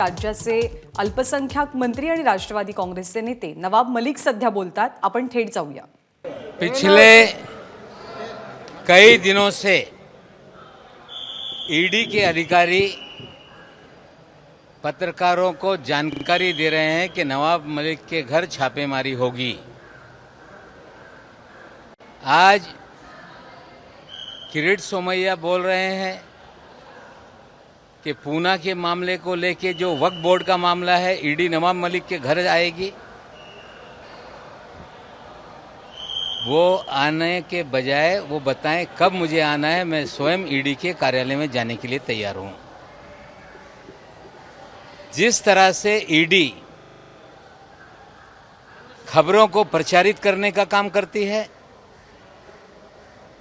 राज्याचे अल्पसंख्याक मंत्री आणि राष्ट्रवादी काँग्रेसचे नेते नवाब मलिक सध्या बोलतात। आपण थेट जाऊया। पिछले कई दिनों से ईडी के अधिकारी पत्रकारों को जानकारी दे रहे हैं कि नवाब मलिक के घर छापेमारी होगी। आज किरीट सोमैया बोल रहे हैं कि पूना के मामले को लेके जो वक्फ बोर्ड का मामला है, ईडी नवाब मलिक के घर आएगी। वो आने के बजाय वो बताएं कब मुझे आना है, मैं स्वयं ईडी के कार्यालय में जाने के लिए तैयार हूं। जिस तरह से ईडी खबरों को प्रचारित करने का काम करती है,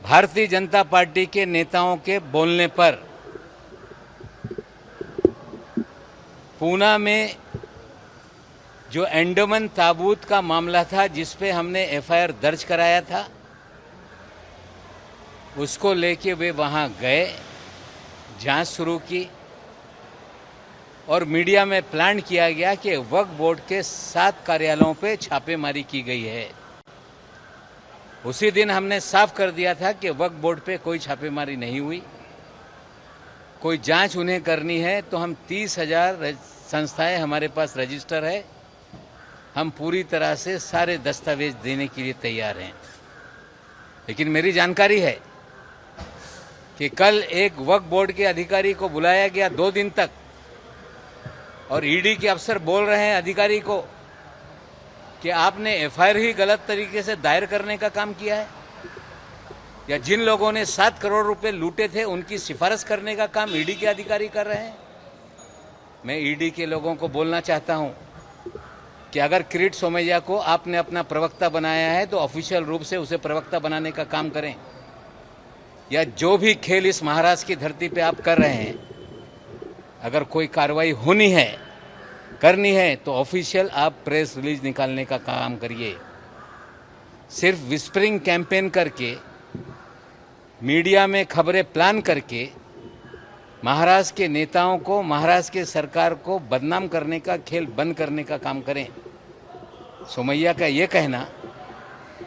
भारतीय जनता पार्टी के नेताओं के बोलने पर पूना में जो एंडोमन ताबूत का मामला था, जिस पे हमने एफआईआर दर्ज कराया था, उसको लेके वे वहां गए, जांच शुरू की और मीडिया में प्लान किया गया कि वक्फ बोर्ड के 7 कार्यालयों पे छापेमारी की गई है। उसी दिन हमने साफ कर दिया था कि वक्फ बोर्ड पे कोई छापेमारी नहीं हुई। कोई जांच उन्हें करनी है तो हम 30,000 संस्थाएं हमारे पास रजिस्टर है, हम पूरी तरह से सारे दस्तावेज देने के लिए तैयार हैं। लेकिन मेरी जानकारी है कि कल एक वक्फ बोर्ड के अधिकारी को बुलाया गया 2 दिन तक, और ईडी के अफसर बोल रहे हैं अधिकारी को कि आपने एफआईआर ही गलत तरीके से दायर करने का काम किया है, या जिन लोगों ने 7 करोड़ रुपए लूटे थे उनकी सिफारिश करने का काम ईडी के अधिकारी कर रहे हैं। मैं ईडी के लोगों को बोलना चाहता हूं कि अगर किरीट सोमैया को आपने अपना प्रवक्ता बनाया है तो ऑफिशियल रूप से उसे प्रवक्ता बनाने का काम करें, या जो भी खेल इस महाराष्ट्र की धरती पे आप कर रहे हैं, अगर कोई कार्रवाई होनी है, करनी है, तो ऑफिशियल आप प्रेस रिलीज निकालने का काम करिए। सिर्फ विस्परिंग कैंपेन करके, मीडिया में खबरें प्लान करके महाराष्ट्र के नेताओं को, महाराष्ट्र के सरकार को बदनाम करने का खेल बंद करने का काम करें। सोमैया का ये कहना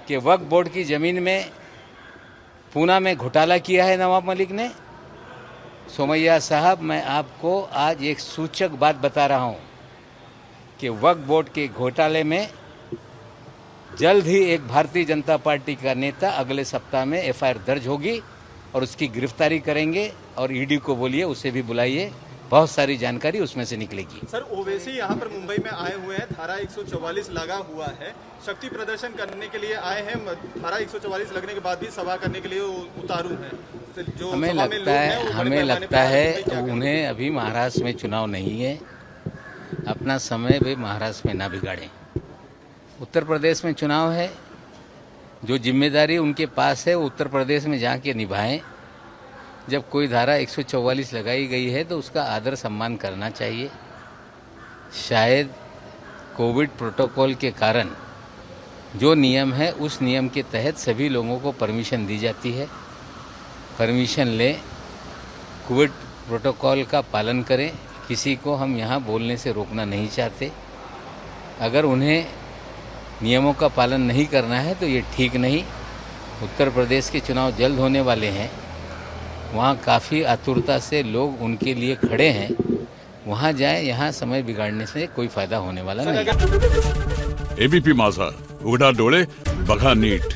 कि वक्फ बोर्ड की ज़मीन में पूना में घोटाला किया है नवाब मलिक ने, सोमैया साहब, मैं आपको आज एक सूचक बात बता रहा हूं कि वक्फ बोर्ड के घोटाले में जल्द ही एक भारतीय जनता पार्टी का नेता अगले सप्ताह में एफआईआर दर्ज होगी और उसकी गिरफ्तारी करेंगे, और ईडी को बोलिए उसे भी बुलाइए, बहुत सारी जानकारी उसमें से निकलेगी। सर, ओवैसी यहाँ पर मुंबई में आए हुए हैं, धारा 144 लगा हुआ है, शक्ति प्रदर्शन करने के लिए आए हैं। धारा 144 लगने के बाद भी सभा करने के लिए उतारू हैं। जो हमें लगता है उन्हें अभी महाराष्ट्र में चुनाव नहीं है, अपना समय वे महाराष्ट्र में ना बिगाड़ें। उत्तर प्रदेश में चुनाव है, जो जिम्मेदारी उनके पास है वो उत्तर प्रदेश में जाके निभाएं। जब कोई धारा 144 लगाई गई है तो उसका आदर सम्मान करना चाहिए। शायद कोविड प्रोटोकॉल के कारण जो नियम है उस नियम के तहत सभी लोगों को परमिशन दी जाती है। परमिशन लें, कोविड प्रोटोकॉल का पालन करें। किसी को हम यहाँ बोलने से रोकना नहीं चाहते। अगर उन्हें नियमों का पालन नहीं करना है तो ये ठीक नहीं। उत्तर प्रदेश के चुनाव जल्द होने वाले हैं, वहाँ काफ़ी आतुरता से लोग उनके लिए खड़े हैं। वहाँ जाएं, यहाँ समय बिगाड़ने से कोई फायदा होने वाला नहीं। एबीपी माझा, उघडा डोळे बघा नीट।